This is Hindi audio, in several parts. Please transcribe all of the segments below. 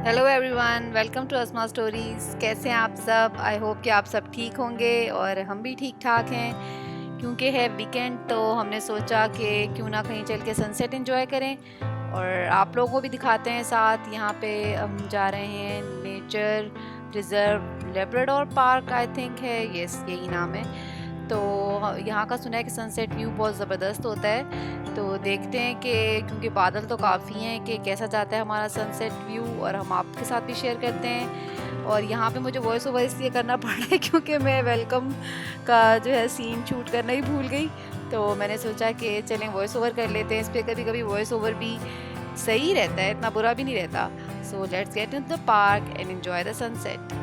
Hello everyone, welcome to Asma stories. कैसे हैं आप सब? आई होप कि आप सब ठीक होंगे और हम भी ठीक ठाक हैं। क्योंकि है वीकेंड तो हमने सोचा कि क्यों ना कहीं चल के सनसेट एंजॉय करें और आप लोगों को भी दिखाते हैं साथ। यहाँ पे हम जा रहे हैं nature reserve Labrador park, I think है, यस यही नाम है। तो यहाँ का सुना है कि सनसेट व्यू बहुत ज़बरदस्त होता है। तो देखते हैं कि क्योंकि बादल तो काफ़ी हैं कि कैसा जाता है हमारा सनसेट व्यू, और हम आपके साथ भी शेयर करते हैं। और यहाँ पे मुझे वॉइस ओवर इसलिए करना पड़ रहा है क्योंकि मैं वेलकम का जो है सीन शूट करना ही भूल गई। तो मैंने सोचा कि चलें वॉइस ओवर कर लेते हैं। इस पर कभी कभी वॉइस ओवर भी सही रहता है, इतना बुरा भी नहीं रहता। So let's get in the park and enjoy the sunset.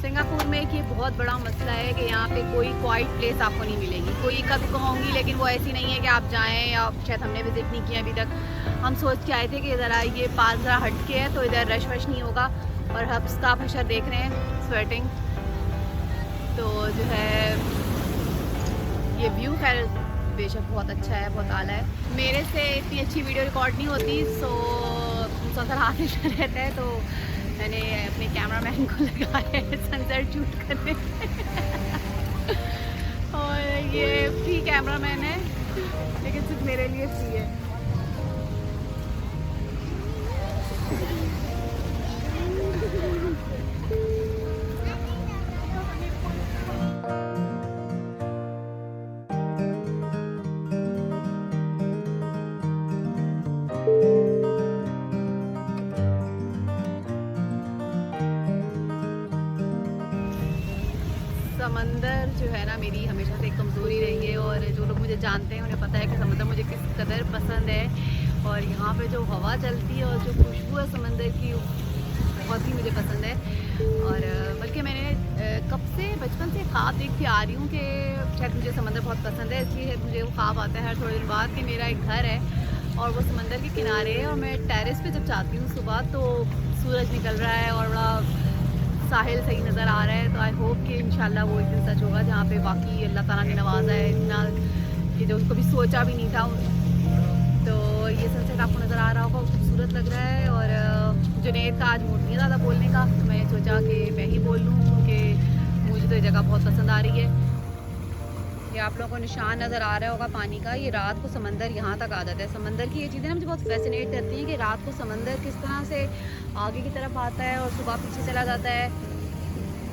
Singapore में एक ये बहुत बड़ा मसला है कि यहाँ पे कोई क्वाइट प्लेस आपको नहीं मिलेगी। कोई कभी कहूँगी, लेकिन वो ऐसी नहीं है कि आप जाएं, या शायद हमने विजिट नहीं किया अभी तक। हम सोच के आए थे कि ज़रा ये पास ज़रा हट के है तो इधर रश वश नहीं होगा। और हब्स का आप हशर देख रहे हैं, स्वेटिंग। तो जो है ये व्यू खैर बेशक बहुत अच्छा है, बहुत आला है। मेरे से इतनी अच्छी वीडियो रिकॉर्ड नहीं होती, सो मुसलसल हाथ में रहता है। तो मैंने अपने कैमरामैन को लगाया है सनसेट शूट करने और ये फ्री कैमरामैन है, लेकिन सिर्फ मेरे लिए फ्री है। समंदर जो है ना, मेरी हमेशा से एक कमज़ोरी रही है। और जो लोग मुझे जानते हैं उन्हें पता है कि समंदर मुझे किस कदर पसंद है। और यहाँ पे जो हवा चलती है और जो खुशबू है समंदर की, बहुत ही मुझे पसंद है। और बल्कि मैंने कब से बचपन से ख्वाब देखती आ रही हूँ कि शायद मुझे समंदर बहुत पसंद है, इसलिए मुझे वो ख्वाब आता है हर थोड़े दिन बाद कि मेरा एक घर है और वो समंदर के किनारे है। और मैं टेरेस पे जब जाती हूँ सुबह, तो सूरज निकल रहा है और बड़ा साहिल सही नज़र आ रहा है। तो आई होप कि इंशाल्लाह वो एक दिन सच होगा, जहाँ पे बाकी अल्लाह ताला ने नवाजा है इतना कि जो कभी सोचा भी नहीं था। तो ये सनसेट आपको नज़र आ रहा होगा, खूबसूरत लग रहा है। और जुनैद का आज मूड नहीं ज़्यादा बोलने का, तो मैंने सोचा कि मैं ही बोल लूँ क्योंकि मुझे तो ये जगह बहुत पसंद आ रही है। ये आप लोगों को निशान नज़र आ रहा होगा पानी का, ये रात को समंदर यहाँ तक आ जाता है। समंदर की ये चीज़ें ना मुझे बहुत फैसिनेट करती हैं कि रात को समंदर किस तरह से आगे की तरफ आता है और सुबह पीछे चला जाता है।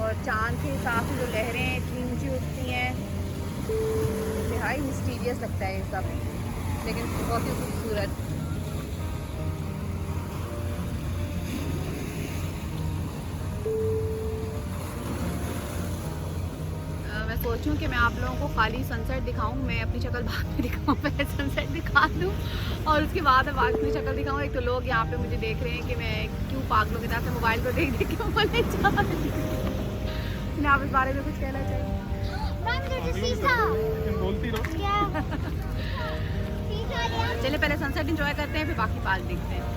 और चांद के साथ जो लहरें इतनी ऊंची उठती हैं, इंतहाई मिस्टीरियस लगता है ये सब, लेकिन बहुत ही खूबसूरत। मैं सोचूं कि मैं आप लोगों को खाली सनसेट दिखाऊं, मैं अपनी शक्ल बाद में दिखाऊं, पहले सनसेट दिखा दूं और उसके बाद मैं बाकी अपनी शक्ल दिखाऊं। एक तो लोग यहाँ पे मुझे देख रहे हैं कि मैं क्यों पागलों की तरह से मोबाइल को देख देख के बोलने जा रही हूं। आप इस बारे में कुछ कहना चाहिए? चलिए पहले सनसेट एंजॉय करते हैं, फिर बाकी पार्क देखते हैं।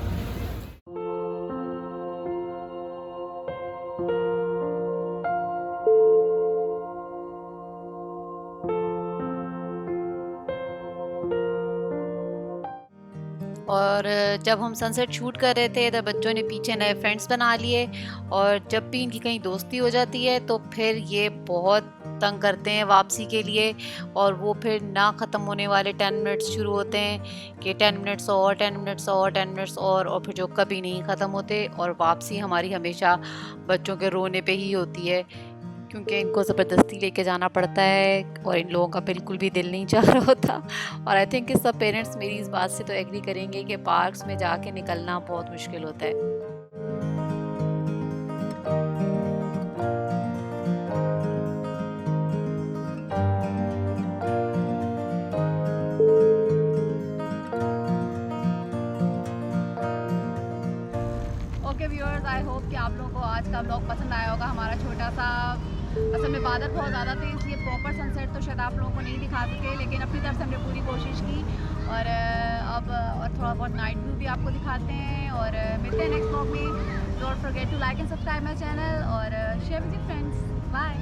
और जब हम सनसेट शूट कर रहे थे तब बच्चों ने पीछे नए फ्रेंड्स बना लिए। और जब भी इनकी कहीं दोस्ती हो जाती है तो फिर ये बहुत तंग करते हैं वापसी के लिए। और वो फिर ना ख़त्म होने वाले 10 मिनट्स शुरू होते हैं कि 10 मिनट्स और 10 मिनट्स और 10 मिनट्स और फिर जो कभी नहीं ख़त्म होते। और वापसी हमारी हमेशा बच्चों के रोने पे ही होती है, क्योंकि इनको ज़बरदस्ती लेके जाना पड़ता है और इन लोगों का बिल्कुल भी दिल नहीं चाह रहा होता। और आई थिंक कि सब पेरेंट्स मेरी इस बात से तो एग्री करेंगे कि पार्क्स में जाके निकलना बहुत मुश्किल होता है। ओके व्यूअर्स, आई होप कि आप लोगों को आज का ब्लॉग पसंद आया होगा। हमारा छोटा सा, असल में बादल बहुत ज़्यादा थे इसलिए प्रॉपर सनसेट तो शायद आप लोगों को नहीं दिखा सके, लेकिन अपनी तरफ से हमने पूरी कोशिश की। और अब और थोड़ा बहुत नाइट व्यू भी आपको दिखाते हैं। और मिलते हैं नेक्स्ट ब्लॉग में। Don't forget to like and subscribe my channel और share with your friends. Bye.